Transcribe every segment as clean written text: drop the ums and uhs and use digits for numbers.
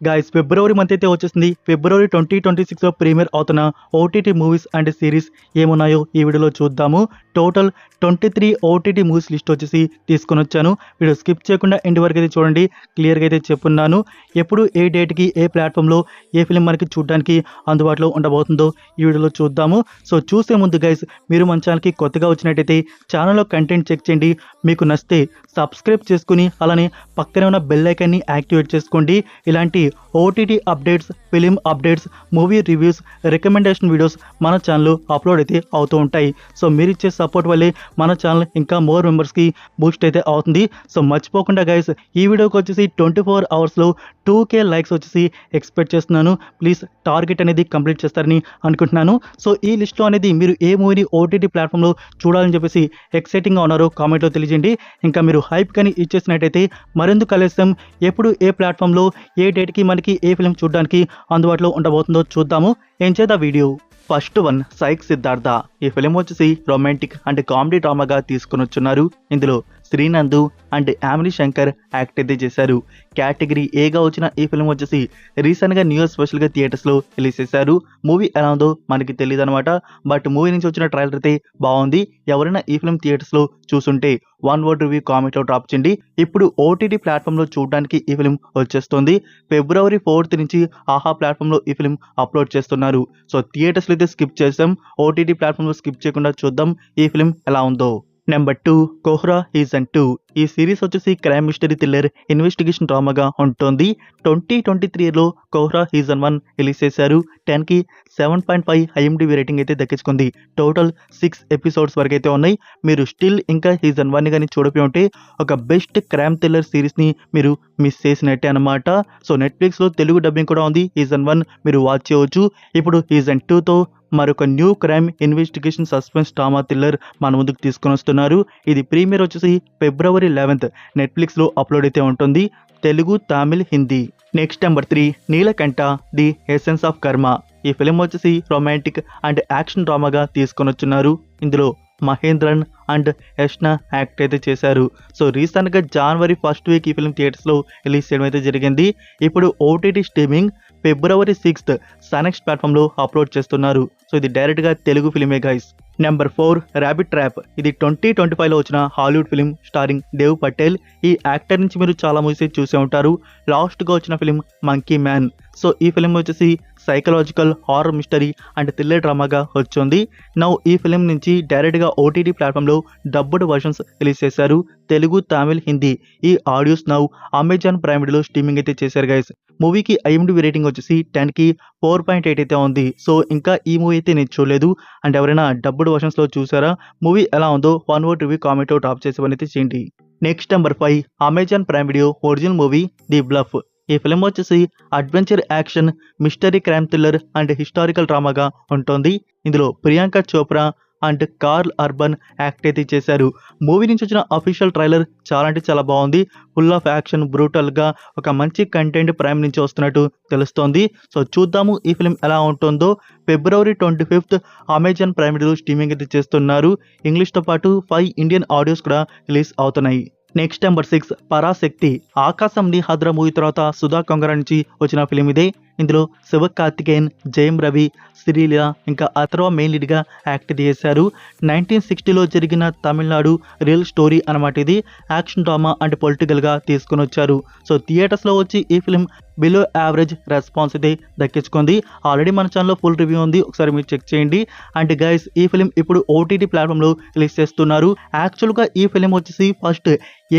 Guys ఫిబ్రవరి month అయితే వచ్చేసింది. ఫిబ్రవరి 2026లో premier అవుతున్న ఓటీటీ మూవీస్ అండ్ సిరీస్ ఏమున్నాయో ఈ వీడియోలో చూద్దాము. టోటల్ 23 ఓటీటీ మూవీస్ లిస్ట్ వచ్చేసి తీసుకొని వచ్చాను. వీడియో స్కిప్ చేయకుండా ఎండ్ వరకు అయితే చూడండి. క్లియర్గా అయితే చెప్పున్నాను. ఎప్పుడు ఏ డేట్కి ఏ ప్లాట్ఫామ్లో ఏ ఫిలిం మనకి చూడడానికి అందుబాటులో ఉండబోతుందో ఈ వీడియోలో చూద్దాము. సో చూసే ముందు గైస్ మీరు మన ఛానల్కి కొత్తగా వచ్చినట్టయితే ఛానల్లో కంటెంట్ చెక్ చేయండి. మీకు నచ్చితే సబ్స్క్రైబ్ చేసుకుని అలానే పక్కనే ఉన్న బెల్ ఐకాన్ని యాక్టివేట్ చేసుకోండి. ఇలాంటి OTT updates, film updates, movie reviews, recommendation videos మన ఛానల్లో అప్లోడ్ అయితే అవుతూ ఉంటాయి. సో మీరు ఇచ్చే సపోర్ట్ వల్లే మన ఛానల్ ఇంకా మోర్ మెంబర్స్కి బూస్ట్ అయితే అవుతుంది. సో మర్చిపోకుండా గైస్ ఈ వీడియోకి వచ్చేసి 24 అవర్స్లో 2K లైక్స్ వచ్చేసి ఎక్స్పెక్ట్ చేస్తున్నాను. ప్లీజ్ టార్గెట్ అనేది కంప్లీట్ చేస్తారని అనుకుంటున్నాను. సో ఈ లిస్ట్లో అనేది మీరు ఏ మూవీని ఓటీటీ ప్లాట్ఫామ్లో చూడాలని చెప్పేసి ఎక్సైటింగ్గా ఉన్నారో కామెంట్లో తెలియజేయండి. ఇంకా మీరు హైప్ కానీ ఇచ్చేసినట్టయితే మరెందుకు కలుస్తాం, ఎప్పుడు ఏ ప్లాట్ఫామ్లో ఏ డేట్కి మనకి ఏ ఫిలిం చూడడానికి అందుబాటులో ఉండబోతుందో చూద్దాము. ఏం చేద్దా video. First one psych Siddhartha. ఈ ఫిలిం వచ్చేసి రొమాంటిక్ అండ్ కామెడీ డ్రామాగా తీసుకుని వచ్చున్నారు. ఇందులో శ్రీనందు అండ్ యామిని శంకర్ యాక్ట్ అయితే చేశారు. కేటగిరీ ఏగా వచ్చిన ఈ ఫిలిం వచ్చేసి రీసెంట్గా న్యూ ఇయర్ స్పెషల్గా థియేటర్స్లో రిలీజ్ చేశారు. మూవీ ఎలా ఉందో మనకి తెలియదు అనమాట. బట్ మూవీ నుంచి వచ్చిన ట్రైలర్ అయితే బాగుంది. ఎవరైనా ఈ ఫిలిం థియేటర్స్లో చూసుంటే 1 వర్డ్ రివ్యూ కామెంట్లో డ్రాప్ చేయండి. ఇప్పుడు ఓటీటీ ప్లాట్ఫామ్లో చూడడానికి ఈ ఫిలిం వచ్చేస్తుంది. ఫిబ్రవరి 4th నుంచి ఆహా ప్లాట్ఫామ్లో ఈ ఫిలిం అప్లోడ్ చేస్తున్నారు. సో థియేటర్స్లో అయితే స్కిప్ చేసాం. ఓటీటీ ప్లాట్ఫామ్లో స్కిప్ చేయకుండా చూద్దాం ఈ ఫిలిం ఎలా ఉందో. Number 2 Kohrra season 2. ఈ సిరీస్ వచ్చేసి క్రైమ్ మిస్టరీ థ్రిల్లర్ ఇన్వెస్టిగేషన్ డ్రామాగా ఉంటుంది. 2023లో కోహ్రా సీజన్ 1 రిలీజ్ చేశారు. 10కి 7.5 IMDb రేటింగ్ అయితే దక్కించుకుంది. టోటల్ 6 ఎపిసోడ్స్ వరకు అయితే ఉన్నాయి. మీరు స్టిల్ ఇంకా సీజన్ 1 కానీ చూడపోయి ఉంటే ఒక బెస్ట్ క్రైమ్ థ్రిల్లర్ సిరీస్ని మీరు మిస్ చేసినట్టే అనమాట. సో నెట్ఫ్లిక్స్లో తెలుగు డబ్బింగ్ కూడా ఉంది. సీజన్ 1 మీరు వాచ్ చేయవచ్చు. ఇప్పుడు సీజన్ 2తో మరొక new crime investigation suspense drama thriller మన ముందుకు తీసుకొని వస్తున్నారు. ఇది ప్రీమియర్ వచ్చేసి ఫిబ్రవరి 11th నెట్ఫ్లిక్స్లో అప్లోడ్ అయితే ఉంటుంది. Telugu, Tamil, Hindi. Next number 3 Neelakanta the essence of Karma. ఈ ఫిలిం వచ్చేసి రొమాంటిక్ అండ్ యాక్షన్ డ్రామాగా తీసుకొని వచ్చున్నారు. ఇందులో మహేంద్రన్ అండ్ యష్నా యాక్ట్ అయితే చేశారు. సో రీసెంట్గా జనవరి 1st వీక్ ఈ ఫిలిం థియేటర్స్లో రిలీజ్ చేయడం అయితే జరిగింది. ఇప్పుడు ఓటీటీ స్ట్రీమింగ్ ఫిబ్రవరి 6th సనెక్స్ ప్లాట్ఫామ్లో అప్లోడ్ చేస్తున్నారు. సో ఇది డైరెక్ట్గా తెలుగు ఫిలిమే గైస్. Number 4 rabbit trap. ఇది 2025లో వచ్చిన Hollywood film starring Dev Patel. ఈ యాక్టర్ నుంచి మీరు చాలా మూవీస్ చూసే ఉంటారు. లాస్ట్గా వచ్చిన ఫిలిం మంకీ మ్యాన్. సో ఈ ఫిలిం వచ్చేసి psychological horror mystery and thriller డ్రామాగా వచ్చింది. నౌ ఈ ఫిలిం నుంచి డైరెక్ట్గా ఓటీటీ ప్లాట్ఫామ్లో డబ్బుడ్ వర్షన్స్ రిలీజ్ చేశారు. తెలుగు, తమిళ్, హిందీ. ఈ ఆడియోస్ నౌ అమెజాన్ ప్రైమ్ వీడియోలో స్ట్రీమింగ్ అయితే చేశారు గైస్. మూవీకి IMDb రేటింగ్ వచ్చేసి 10కి 4.8 అయితే ఉంది. సో ఇంకా ఈ మూవీ అయితే నేను చూడలేదు. అండ్ ఎవరైనా డబ్బుడ్ వర్షన్స్లో చూసారా, మూవీ ఎలా ఉందో 1 వర్డ్ రివ్యూ కామెంట్లో డ్రాప్ చేసే పని అయితే చేయండి. Next number 5 Amazon prime video original movie the bluff. ఈ ఫిలిం వచ్చేసి adventure, action, mystery, crime thriller and historical డ్రామాగా ఉంటుంది. ఇందులో Priyanka Chopra and Karl Urban act అయితే చేశారు. మూవీ నుంచి వచ్చిన అఫీషియల్ ట్రైలర్ చాలా అంటే చాలా బాగుంది. ఫుల్ ఆఫ్ యాక్షన్, బ్రూటల్గా ఒక మంచి కంటెంట్ ప్రైమ్ నుంచి వస్తున్నట్టు తెలుస్తోంది. సో చూద్దాము ఈ ఫిలిం ఎలా ఉంటుందో. ఫిబ్రవరి 25th Amazon prime video streaming అయితే చేస్తున్నారు. ఇంగ్లీష్తో పాటు 5 ఇండియన్ ఆడియోస్ కూడా రిలీజ్ అవుతున్నాయి. Next number 6 Parashakti. ఆకాశం నీ హద్ర మూవీ తర్వాత సుధా కొంగర నుంచి వచ్చిన ఫిలిం ఇదే. ఇందులో శివకార్తికేయన్, జయం రవి, శ్రీలీల ఇంకా అథర్వ మెయిన్ లీడ్గా యాక్ట్ చేశారు. 1960లో జరిగిన తమిళనాడు రియల్ స్టోరీ అనమాట ఇది. యాక్షన్ డ్రామా అండ్ పొలిటికల్గా తీసుకుని వచ్చారు. సో థియేటర్స్లో వచ్చి ఈ ఫిలిం బిలో యావరేజ్ రెస్పాన్స్ అయితే దక్కించుకుంది. ఆల్రెడీ మన ఛానల్లో ఫుల్ రివ్యూ ఉంది, ఒకసారి మీరు చెక్ చేయండి. అండ్ గైస్ ఈ ఫిలిం ఇప్పుడు ఓటీటీ ప్లాట్ఫామ్లో రిలీజ్ చేస్తున్నారు. యాక్చువల్గా ఈ ఫిలిం వచ్చేసి ఫస్ట్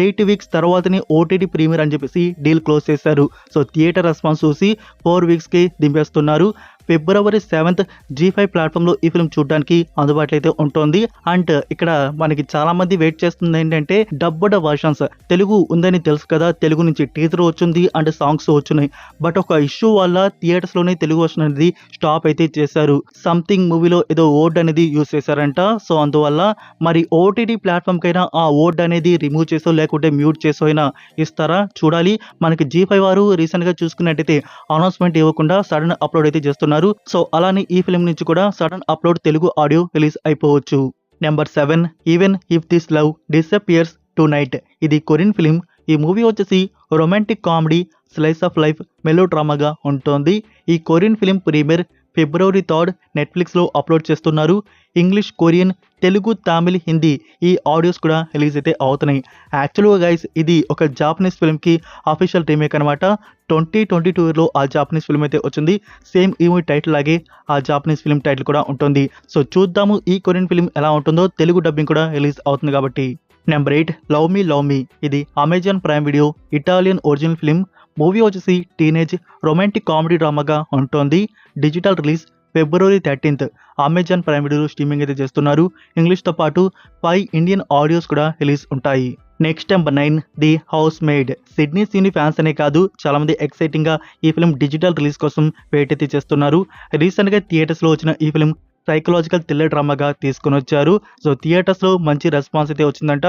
8 వీక్స్ తర్వాతనే ఓటీటీ ప్రీమియర్ అని చెప్పేసి డీల్ క్లోజ్ చేశారు. సో థియేటర్ రెస్పాన్స్ చూసి 4 వీక్స్కి దింపేస్తున్నారు. ఫిబ్రవరి 7th G5 ప్లాట్ఫామ్లో ఈ ఫిలిం చూడడానికి అందుబాటులో అయితే ఉంటుంది. అండ్ ఇక్కడ మనకి చాలా మంది వెయిట్ చేస్తుంది ఏంటంటే డబ్బుడ్ వర్షన్స్. తెలుగు ఉందని తెలుసు కదా, తెలుగు నుంచి టీజర్ వచ్చింది అండ్ సాంగ్స్ వచ్చినాయి. బట్ ఒక ఇష్యూ వల్ల థియేటర్స్లోనే తెలుగు వర్షన్ అనేది స్టాప్ అయితే చేశారు. సంథింగ్ మూవీలో ఏదో వర్డ్ అనేది యూజ్ చేశారంట. సో అందువల్ల మరి ఓటీటీ ప్లాట్ఫామ్ కైనా ఆ వర్డ్ అనేది రిమూవ్ చేసో లేకుంటే మ్యూట్ చేసో అయినా ఇస్తారా చూడాలి. మనకి G5 వారు రీసెంట్గా చూసుకున్నట్టయితే అనౌన్స్మెంట్ ఇవ్వకుండా సడన్ అప్లోడ్ అయితే చేస్తున్నారు. సో అలానే ఈ ఫిలిం నుంచి కూడా sudden upload Telugu audio release అయిపోవచ్చు. Number 7 even if this love disappears tonight. ఇది కొరియన్ ఫిలిం ఈ మూవీ వచ్చేసి romantic comedy slice of life melo డ్రామాగా ఉంటుంది. ఈ కొరియన్ ఫిలిం ప్రీమియర్ ఫిబ్రవరి 3 నెట్ఫ్లిక్స్లో అప్లోడ్ చేస్తున్నారు. ఇంగ్లీష్, కొరియన్, తెలుగు, తమిళ్, హిందీ ఈ ఆడియోస్ కూడా రిలీజ్ అయితే అవుతున్నాయి. యాక్చువల్గా గైస్ ఇది ఒక జాపనీస్ ఫిల్మ్కి అఫీషియల్ రీమేక్ అనమాట. 2022లో ఆ జాపనీస్ ఫిల్మ్ అయితే వచ్చింది. సేమ్ ఈ మూవీ టైటిల్ లాగే ఆ జాపనీస్ ఫిల్మ్ టైటిల్ కూడా ఉంటుంది. సో చూద్దాము ఈ కొరియన్ ఫిల్మ్ ఎలా ఉంటుందో. తెలుగు డబ్బింగ్ కూడా రిలీజ్ అవుతుంది కాబట్టి. Number 8 love me. ఇది Amazon prime video Italian original film. Movie వచ్చేసి టీనేజ్ రొమాంటిక్ కామెడీ డ్రామాగా ఉంటుంది. Digital release February 13 Amazon prime వీడియోలో స్ట్రీమింగ్ అయితే చేస్తున్నారు. ఇంగ్లీష్తో పాటు 5 ఇండియన్ ఆడియోస్ కూడా రిలీజ్ ఉంటాయి. Next number 9 the housemaid. Sydney cine fans అనే కాదు చాలామంది ఎక్సైటింగ్గా ఈ ఫిలిం డిజిటల్ రిలీజ్ కోసం వెయిట్ అయితే చేస్తున్నారు. రీసెంట్గా థియేటర్స్లో వచ్చిన ఈ ఫిలిం సైకలాజికల్ థ్రిల్లర్ డ్రామాగా తీసుకొని వచ్చారు. సో థియేటర్స్లో మంచి రెస్పాన్స్ అయితే వచ్చిందంట.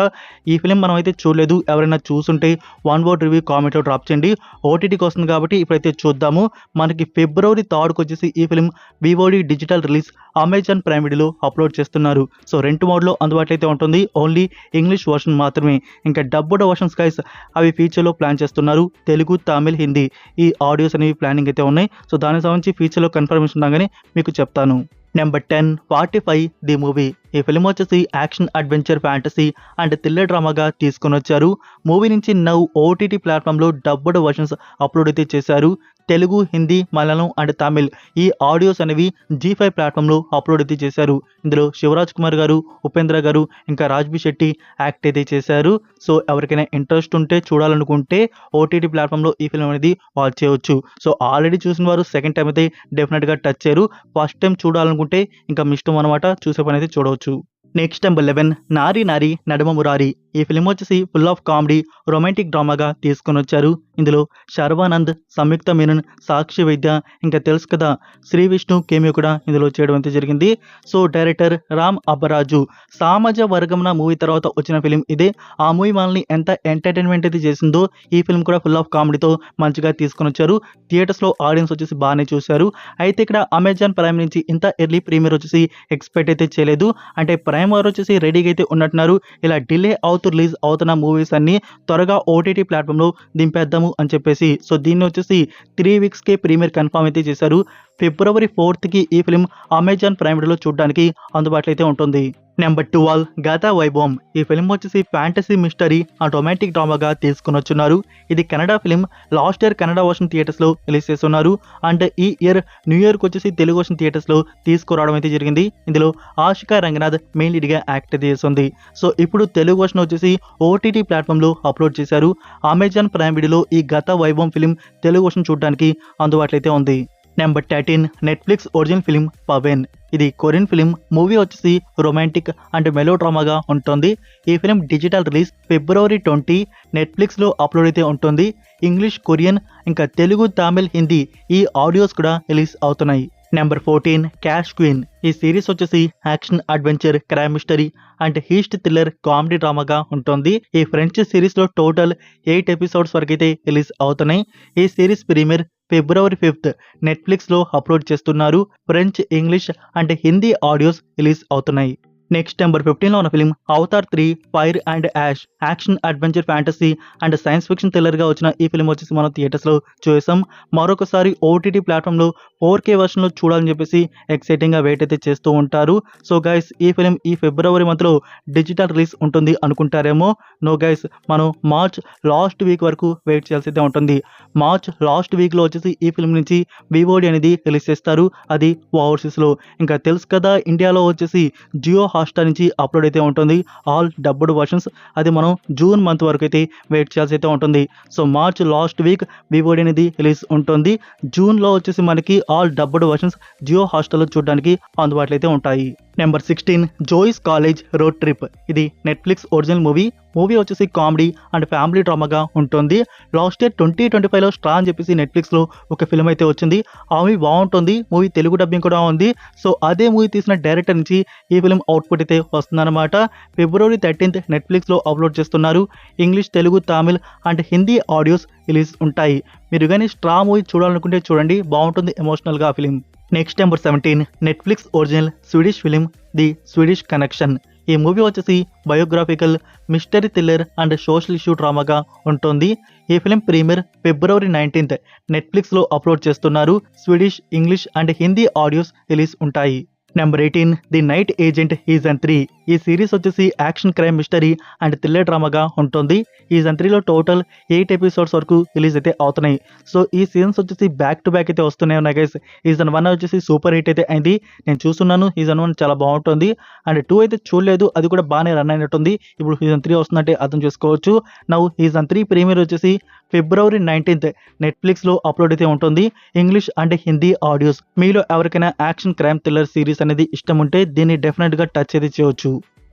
ఈ ఫిలిం మనం అయితే చూడలేదు, ఎవరైనా చూసుంటే 1 వర్డ్ రివ్యూ కామెంట్లో డ్రాప్ చేయండి. ఓటీటీకి వస్తుంది కాబట్టి ఇప్పుడైతే చూద్దాము. మనకి ఫిబ్రవరి 3 వచ్చేసి ఈ film వివోడి digital release Amazon prime వీడియోలో అప్లోడ్ చేస్తున్నారు. సో 2 మోడ్లో అందుబాటులో అయితే ఉంటుంది. ఓన్లీ ఇంగ్లీష్ వర్షన్ మాత్రమే. ఇంకా డబ్బుడ్ వర్షన్స్ గైస్ అవి ఫ్యూచర్లో ప్లాన్ చేస్తున్నారు. తెలుగు, తమిళ్, హిందీ ఈ ఆడియోస్ అనేవి ప్లానింగ్ అయితే ఉన్నాయి. సో దానికి సంబంధించి ఫ్యూచర్లో కన్ఫర్మేషన్ రాగానే మీకు చెప్తాను. Number 10 45 the movie. ఈ ఫిలిం వచ్చేసి action, adventure, fantasy and thriller డ్రామాగా తీసుకొని వచ్చారు. మూవీ నుంచి నౌ ఓటీటీ ప్లాట్ఫామ్లో డబ్బుడ్ వర్షన్స్ అప్లోడ్ అయితే చేశారు. తెలుగు, హిందీ, మలయాళం అండ్ తమిళ్ ఈ ఆడియోస్ అనేవి G5 ప్లాట్ఫామ్లో అప్లోడ్ అయితే చేశారు. ఇందులో శివరాజ్ కుమార్ గారు, ఉపేంద్ర గారు ఇంకా రాజ్బీ శెట్టి యాక్ట్ అయితే చేశారు. సో ఎవరికైనా ఇంట్రెస్ట్ ఉంటే చూడాలనుకుంటే ఓటీటీ ప్లాట్ఫామ్లో ఈ ఫిలిం అనేది వాచ్ చేయవచ్చు. సో ఆల్రెడీ చూసిన వారు సెకండ్ టైం అయితే డెఫినెట్గా టచ్ చేయరు. ఫస్ట్ టైం చూడాలనుకుంటే ఇంకా మీ ఇష్టం అనమాట, చూసే పని అయితే చూడవచ్చు. నెక్స్ట్ నెంబర్ 11 నారి నడుమ మురారి. ఈ ఫిలిం వచ్చేసి ఫుల్ ఆఫ్ కామెడీ రొమాంటిక్ డ్రామాగా తీసుకొని వచ్చారు. ఇందులో శర్వానంద్, సంయుక్త మీనన్, సాక్షి వైద్య ఇంకా తెలుసు కదా శ్రీ విష్ణు కేమియో కూడా ఇందులో చేయడం అయితే జరిగింది. So director Ram Abbaraju. సామాజ వర్గంన మూవీ తర్వాత వచ్చిన ఫిలిం ఇదే. ఆ మూవీ మనల్ని ఎంత ఎంటర్టైన్మెంట్ అయితే చేసిందో ఈ ఫిలిం కూడా ఫుల్ ఆఫ్ కామెడీతో మంచిగా తీసుకొని వచ్చారు. థియేటర్స్లో ఆడియన్స్ వచ్చేసి బాగానే చూశారు. అయితే ఇక్కడ అమెజాన్ ప్రైమ్ నుంచి ఇంత ఎర్లీ ప్రీమియర్ వచ్చేసి ఎక్స్పెక్ట్ అయితే చేయలేదు. అంటే ప్రైమ్ వారు వచ్చేసి రెడీగా అయితే ఉన్నట్టున్నారు. ఇలా డిలే అవుతూ రిలీజ్ అవుతున్న మూవీస్ అన్ని త్వరగా ఓటీటీ ప్లాట్ఫామ్లో దింపేద్దాము అని చెప్పేసి. సో దీన్ని వచ్చేసి 3 వీక్స్కే ప్రీమియర్ కన్ఫర్మ్ అయితే చేశారు. ఫిబ్రవరి 4కి ఈ ఫిలిం అమెజాన్ ప్రైమ్ వీడియోలో చూడడానికి అందుబాటులో అయితే ఉంటుంది. నెంబర్ 12 గత వైభవం. ఈ ఫిలిం వచ్చేసి ఫ్యాంటసీ, మిస్టరీ అండ్ రొమాంటిక్ డ్రామాగా తీసుకుని వచ్చున్నారు. ఇది Canada film. Last year Canada version థియేటర్స్లో రిలీజ్ చేస్తున్నారు. అండ్ ఈ ఇయర్ న్యూ ఇయర్కి వచ్చేసి తెలుగు వర్షన్ థియేటర్స్లో తీసుకురావడం అయితే జరిగింది. ఇందులో ఆశికా రంగనాథ్ మెయిన్ లీడ్గా యాక్ట్ అయితే చేస్తుంది. సో ఇప్పుడు తెలుగు వర్షన్ వచ్చేసి ఓటీటీ ప్లాట్ఫామ్లో అప్లోడ్ చేశారు. అమెజాన్ ప్రైమ్ వీడియోలో ఈ గత వైభవం ఫిలిం తెలుగు వర్షన్ చూడడానికి అందుబాటులో అయితే ఉంది. Number 13 Netflix original film Pavane. ఇది కొరియన్ ఫిలిం. మూవీ వచ్చేసి రొమాంటిక్ అండ్ మెలో డ్రామాగా ఉంటుంది. ఈ ఫిలిం డిజిటల్ రిలీజ్ ఫిబ్రవరి 20 నెట్ఫ్లిక్స్లో అప్లోడ్ అయితే ఉంటుంది. ఇంగ్లీష్, కొరియన్ ఇంకా తెలుగు, తమిళ్, హిందీ ఈ ఆడియోస్ కూడా రిలీజ్ అవుతున్నాయి. Number 14 cash queen. ఈ సిరీస్ వచ్చేసి action, adventure, crime, mystery and heist thriller comedy డ్రామాగా ఉంటుంది. ఈ ఫ్రెంచ్ సిరీస్లో టోటల్ 8 ఎపిసోడ్స్ వరకు అయితే రిలీజ్ అవుతున్నాయి. ఈ సిరీస్ ప్రీమియర్ ఫిబ్రవరి 5 నెట్ఫ్లిక్స్లో అప్లోడ్ చేస్తున్నారు. French, English and Hindi audios release అవుతున్నాయి. నెక్స్ట్ నెంబర్ 15లో ఉన్న film avatar 3 fire and ash. Action, adventure, fantasy and science fiction థ్రిల్లర్గా వచ్చిన ఈ ఫిలిం వచ్చేసి మనం థియేటర్స్లో చూసాం. మరొకసారి ఓటీటీ ప్లాట్ఫామ్లో 4K వర్షన్లో చూడాలని చెప్పేసి ఎక్సైటింగ్గా వెయిట్ అయితే చేస్తూ ఉంటారు. సో గైస్ ఈ ఫిలిం ఈ ఫిబ్రవరి మంత్లో డిజిటల్ రిలీజ్ ఉంటుంది అనుకుంటారేమో. నో గైస్, మనం మార్చ్ లాస్ట్ వీక్ వరకు వెయిట్ చేయాల్సి అయితే ఉంటుంది. మార్చ్ లాస్ట్ వీక్లో వచ్చేసి ఈ ఫిలిం నుంచి వివోడి అనేది రిలీజ్ చేస్తారు. అది ఓవర్సీస్లో. ఇంకా తెలుసు కదా ఇండియాలో వచ్చేసి జియో హాట్స్టార్ నుంచి అప్లోడ్ అయితే ఉంటుంది ఆల్ డబ్బుడ్ వర్షన్స్. అది మనం జూన్ మంత్ వరకు అయితే వెయిట్ చేయాల్సి అయితే ఉంటుంది. So March last week VOD అనేది రిలీజ్ ఉంటుంది. జూన్లో వచ్చేసి మనకి ఆల్ డబ్బుడ్ వర్షన్స్ జియో హాట్స్టార్లో చూడడానికి అందుబాటులో అయితే ఉంటాయి. Number 16 Joey's college road trip. ఇది నెట్ఫ్లిక్స్ ఒరిజినల్ మూవీ. మూవీ వచ్చేసి కామెడీ అండ్ ఫ్యామిలీ డ్రామాగా ఉంటుంది. లాస్ట్ ఇయర్ 2025లో స్ట్రా అని చెప్పేసి నెట్ఫ్లిక్స్లో ఒక ఫిల్మ్ అయితే వచ్చింది. ఆ మూవీ బాగుంటుంది. మూవీ తెలుగు డబ్బింగ్ కూడా ఉంది. సో అదే మూవీ తీసిన డైరెక్టర్ నుంచి ఈ ఫిలిం అవుట్పుట్ అయితే వస్తుందన్నమాట. ఫిబ్రవరి 13 నెట్ఫ్లిక్స్లో అప్లోడ్ చేస్తున్నారు. English, Telugu, Tamil and Hindi audios release ఉంటాయి. మీరు కానీ స్ట్రా మూవీ చూడాలనుకుంటే చూడండి, బాగుంటుంది ఎమోషనల్గా ఆ film. Next number 17 Netflix original Swedish film the Swedish connection. ఈ మూవీ వచ్చేసి biographical, mystery thriller and social issue డ్రామాగా ఉంటుంది. ఈ ఫిలిం ప్రీమియర్ ఫిబ్రవరి 19th నెట్ఫ్లిక్స్లో అప్లోడ్ చేస్తున్నారు. Swedish, English and Hindi audios release ఉంటాయి. Number 18 the night agent season 3. ఈ series వచ్చేసి action, crime, mystery and thriller డ్రామాగా ఉంటుంది. సీజన్ 3లో టోటల్ 8 ఎపిసోడ్స్ వరకు రిలీజ్ అయితే అవుతున్నాయి. సో ఈ సీజన్స్ వచ్చేసి బ్యాక్ టు బ్యాక్ అయితే వస్తున్నాయి ఉన్నాయి గైస్. సీజన్ 1 వచ్చేసి సూపర్ హిట్ అయితే అయింది, నేను చూస్తున్నాను. సీజన్ 1 చాలా బాగుంటుంది. అండ్ 2 అయితే చూడలేదు, అది కూడా బాగానే రన్ అయినట్టుంది. ఇప్పుడు సీజన్ 3 వస్తుందంటే అర్థం చేసుకోవచ్చు. నవ్వు సీజన్ 3 ప్రీమియర్ వచ్చేసి ఫిబ్రవరి 19th నెట్ఫ్లిక్స్లో అప్లోడ్ అయితే ఉంటుంది. English and Hindi audios. మీలో ఎవరికైనా యాక్షన్, క్రైమ్, థ్రిల్లర్ సిరీస్ అనేది ఇష్టం ఉంటే దీన్ని డెఫినెట్గా టచ్ అయితే చేయవచ్చు.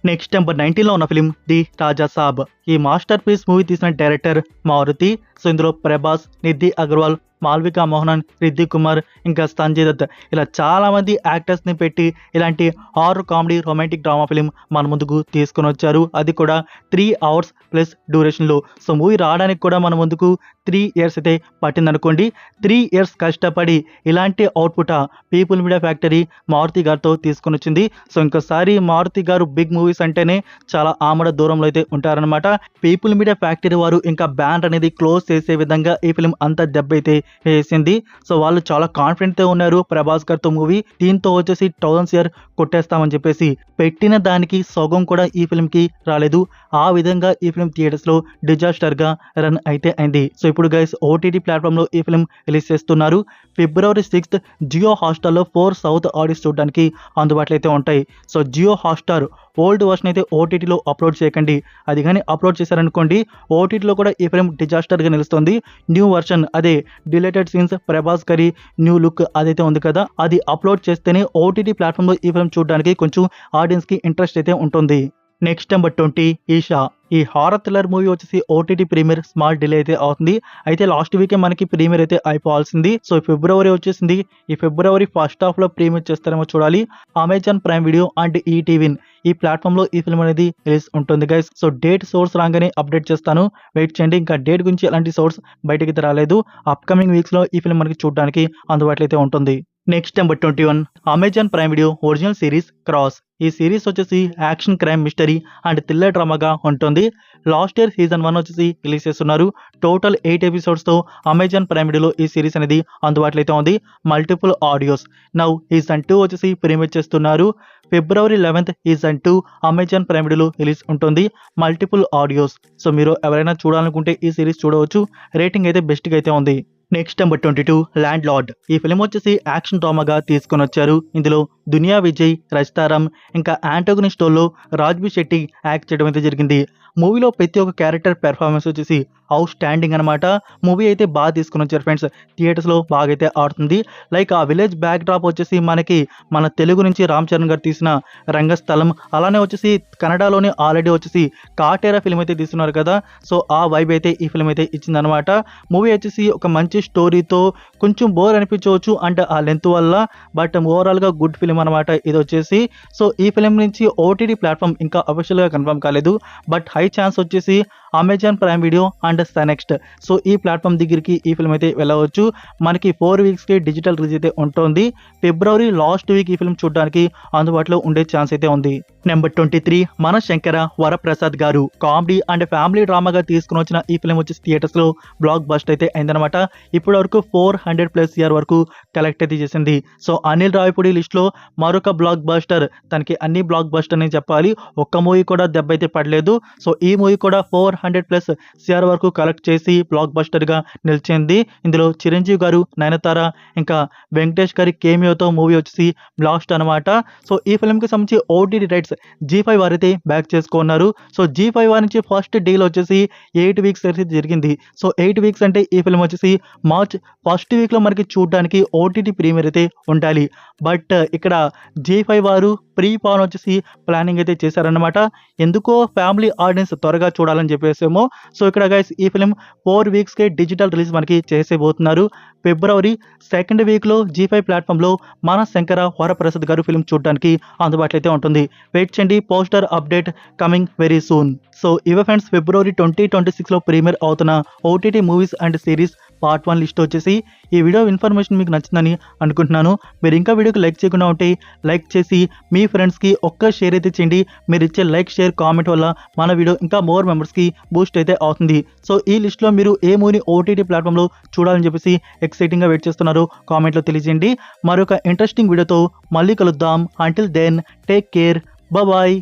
నెక్స్ట్ నెంబర్ 19లో ఉన్న ఫిలిం ది రాజా సాబ్. ఈ మాస్టర్ పీస్ మూవీ తీసిన డైరెక్టర్ మారుతి. సో ఇందులో ప్రభాస్, నిధి అగర్వాల్, మాల్వికా మోహనన్, రిద్దిక్ కుమార్, ఇంకా సంజయ్ దత్ ఇలా చాలా మంది యాక్టర్స్ని పెట్టి ఇలాంటి horror, comedy, romantic drama film మన ముందుకు తీసుకొని వచ్చారు. అది కూడా 3 hours ప్లస్ డ్యూరేషన్లో. సో మూవీ రావడానికి కూడా మన ముందుకు 3 years అయితే పట్టిందనుకోండి. 3 years కష్టపడి ఇలాంటి output People Media Factory Maruthi గారితో తీసుకొని వచ్చింది. సో ఇంకోసారి మారుతి గారు బిగ్ మూవీస్ అంటేనే చాలా ఆమడ దూరంలో అయితే ఉంటారనమాట. పీపుల్ మీడియా ఫ్యాక్టరీ వారు ఇంకా బ్యాన్ అనేది క్లోజ్ చేసే విధంగా ఈ ఫిలిం అంత దెబ్బ అయితే వేసింది. సో వాళ్ళు చాలా కాన్ఫిడెంట్తో ఉన్నారు ప్రభాస్ గారితో మూవీ. దీంతో వచ్చేసి 1000 షేర్ కొట్టేస్తామని చెప్పేసి పెట్టిన దానికి సగం కూడా ఈ ఫిల్మ్కి రాలేదు. ఆ విధంగా ఈ ఫిల్మ్ థియేటర్స్లో డిజాస్టర్గా రన్ అయితే అయింది. సో ఇప్పుడు గైస్ ఓటీటీ ప్లాట్ఫామ్లో ఈ ఫిల్మ్ రిలీజ్ చేస్తున్నారు. ఫిబ్రవరి 6th జియో హాట్స్టార్లో 4 South ఆడియోస్ చూడడానికి అందుబాటులో అయితే ఉంటాయి. So Jio Hotstar old version అయితే ఓటీటీలో అప్లోడ్ చేయకండి. అది కానీ అప్లోడ్ చేశారనుకోండి ఓటీటీలో కూడా ఈ ఫిల్మ్ డిజాస్టర్గా నిలుస్తుంది. న్యూ వర్షన్, అదే డిలేటెడ్ సీన్స్, ప్రభాస్ గారి న్యూ లుక్ అదైతే ఉంది కదా, అది అప్లోడ్ చేస్తేనే ఓటీటీ ప్లాట్ఫామ్లో ఈ ఫిల్మ్ చూడడానికి కొంచెం ఆడియన్స్కి ఇంట్రెస్ట్ అయితే ఉంటుంది. Next number 20 Eesha. ఈ హారర్ థ్రిల్లర్ మూవీ వచ్చేసి ఓటీటీ ప్రీమియర్ స్మాల్ డిలే అయితే అవుతుంది. అయితే లాస్ట్ వీకే మనకి ప్రీమియర్ అయితే అయిపోవాల్సింది. సో ఫిబ్రవరి వచ్చేసింది. ఈ ఫిబ్రవరి ఫస్ట్ హాఫ్లో ప్రీమియర్ చేస్తారేమో చూడాలి. Amazon prime video and ETV ఈ ప్లాట్ఫామ్లో ఈ ఫిల్మ్ అనేది రిలీజ్ ఉంటుంది గైస్. సో డేట్ సోర్స్ రాగానే అప్డేట్ చేస్తాను, వెయిట్ చేయండి. ఇంకా డేట్ గురించి ఎలాంటి సోర్స్ బయటకి అయితే రాలేదు. అప్కమింగ్ వీక్స్లో ఈ ఫిల్మ్ మనకి చూడడానికి అందుబాటులో అయితే ఉంటుంది. Next number 21 Amazon prime video original series cross. ఈ సిరీస్ వచ్చేసి action, crime, mystery and thriller డ్రామాగా ఉంటుంది. లాస్ట్ ఇయర్ సీజన్ 1 వచ్చేసి రిలీజ్ చేస్తున్నారు. టోటల్ 8 ఎపిసోడ్స్తో అమెజాన్ ప్రైమ్ వీడియోలో ఈ సిరీస్ అనేది అందుబాటులో అయితే ఉంది. Multiple audios. నౌ సీజన్ 2 వచ్చేసి ప్రీమియర్ చేస్తున్నారు. ఫిబ్రవరి 11th సీజన్ 2 అమెజాన్ ప్రైమ్ వీడియోలో రిలీజ్ ఉంటుంది. Multiple audios. సో మీరు ఎవరైనా చూడాలనుకుంటే ఈ సిరీస్ చూడవచ్చు. రేటింగ్ అయితే బెస్ట్గా అయితే ఉంది. Next number 22 land lord. ఈ ఫిలిం వచ్చేసి యాక్షన్ డ్రామాగా తీసుకొని వచ్చారు. ఇందులో దునియా విజయ్, రజితారామ్ ఇంకా యాంటోగనిస్ట్ రోల్లో రాజ్బీ శెట్టి యాక్ట్ చేయడం అయితే జరిగింది. మూవీలో ప్రతి ఒక్క క్యారెక్టర్ పెర్ఫార్మెన్స్ వచ్చేసి అవుట్ స్టాండింగ్ అనమాట. మూవీ అయితే బాగా తీసుకొని వచ్చారు ఫ్రెండ్స్. థియేటర్స్లో బాగా అయితే ఆడుతుంది. లైక్ ఆ విలేజ్ బ్యాక్ డ్రాప్ వచ్చేసి మనకి మన తెలుగు నుంచి రామ్ చరణ్ గారు తీసిన రంగస్థలం, అలానే వచ్చేసి కన్నడలోనే ఆల్రెడీ వచ్చేసి కాటేరా ఫిల్మ్ అయితే తీస్తున్నారు కదా. సో ఆ వైబ్ అయితే ఈ ఫిల్మ్ అయితే ఇచ్చిందనమాట. మూవీ వచ్చేసి ఒక మంచి స్టోరీతో కొంచెం బోర్ అనిపించవచ్చు అంటే ఆ లెంత్ వల్ల, బట్ ఓవరాల్గా గుడ్ ఫిలిం అనమాట ఇది వచ్చేసి. సో ఈ ఫిలిం నుంచి ఓటీటీ ప్లాట్ఫామ్ ఇంకా అఫీషియల్గా కన్ఫర్మ్ కాలేదు, బట్ హై ఛాన్స్ వచ్చేసి Amazon prime video and next. So ఈ ప్లాట్ఫామ్ దగ్గరికి ఈ ఫిల్మ్ అయితే వెళ్ళవచ్చు. మనకి 4 weeksకి డిజిటల్ రిలీజ్ అయితే ఉంటుంది. ఫిబ్రవరి లాస్ట్ వీక్ ఈ ఫిల్మ్ చూడడానికి అందుబాటులో ఉండే ఛాన్స్ అయితే ఉంది. నెంబర్ 23 మన శంకర వరప్రసాద్ గారు. కామెడీ అండ్ ఫ్యామిలీ డ్రామాగా తీసుకుని వచ్చిన ఈ ఫిల్మ్ వచ్చేసి థియేటర్స్లో బ్లాక్ బస్టర్ అయితే అయిందనమాట. ఇప్పటి వరకు 400+ CR వరకు కలెక్ట్ అయితే చేసింది. సో అనిల్ రావిపూడి లిస్ట్లో మరొక బ్లాక్ బస్టర్. తనకి అన్ని బ్లాక్ బస్టర్ అని చెప్పాలి, ఒక్క మూవీ కూడా దెబ్బ అయితే పడలేదు. సో ఈ మూవీ కూడా 400+ CR వరకు కలెక్ట్ చేసి బ్లాక్ బస్టర్గా నిలిచింది. ఇందులో చిరంజీవి గారు, నయనతార ఇంకా వెంకటేష్ గారి కేమియోతో మూవీ వచ్చేసి బ్లాస్ట్ అనమాట. సో ఈ ఫిల్మ్కి సంబంధించి ఓటీటీ రైట్స్ G5 వారైతే బ్యాక్ చేసుకున్నారు. సో G5 వారి నుంచి ఫస్ట్ డీల్ వచ్చేసి 8 weeks అయితే జరిగింది. సో 8 weeks అంటే ఈ ఫిల్మ్ వచ్చేసి మార్చ్ ఫస్ట్ వీక్లో మనకి చూడడానికి ఓటీటీ ప్రీమియర్ అయితే ఉండాలి. బట్ ఇక్కడ G5 వారు ప్రీ పాన్ వచ్చేసి ప్లానింగ్ అయితే చేశారనమాట. ఎందుకో ఫ్యామిలీ ఆడియన్స్ త్వరగా చూడాలని చెప్పేసేమో. సో ఇక్కడ గైస్ ఈ ఫిలిం 4 weeksకే డిజిటల్ రిలీజ్ మనకి చేసేబోతున్నారు. ఫిబ్రవరి 2nd వీక్లో G5 ప్లాట్ఫామ్లో మన శంకర వరప్రసాద్ గారు ఫిలిం చూడడానికి అందుబాటులో అయితే ఉంటుంది. వెయిట్ చేయండి, poster update coming very soon. So ఇవే ఫ్రెండ్స్ ఫిబ్రవరి 2026లో ప్రీమియర్ అవుతున్న OTT movies and series part 1 list వచ్చేసి. ఈ వీడియో ఇన్ఫర్మేషన్ మీకు నచ్చిందని అనుకుంటున్నాను. మీరు ఇంకా వీడియోకి లైక్ చేయకుండా ఉంటే లైక్ చేసి మీ ఫ్రెండ్స్కి ఒక్క షేర్ అయితే చేయండి. మీరు ఇచ్చే లైక్, షేర్, కామెంట్ వల్ల మన వీడియో ఇంకా మోర్ మెంబర్స్కి బూస్ట్ అయితే అవుతుంది. సో ఈ లిస్ట్లో మీరు ఏ మూవీని ఓటీటీ ప్లాట్ఫామ్లో చూడాలని చెప్పేసి ఎక్సైటింగ్గా వెయిట్ చేస్తున్నారు కామెంట్లో తెలియజేయండి. మరొక ఇంట్రెస్టింగ్ వీడియోతో మళ్ళీ కలుద్దాం. Until then take care, bye.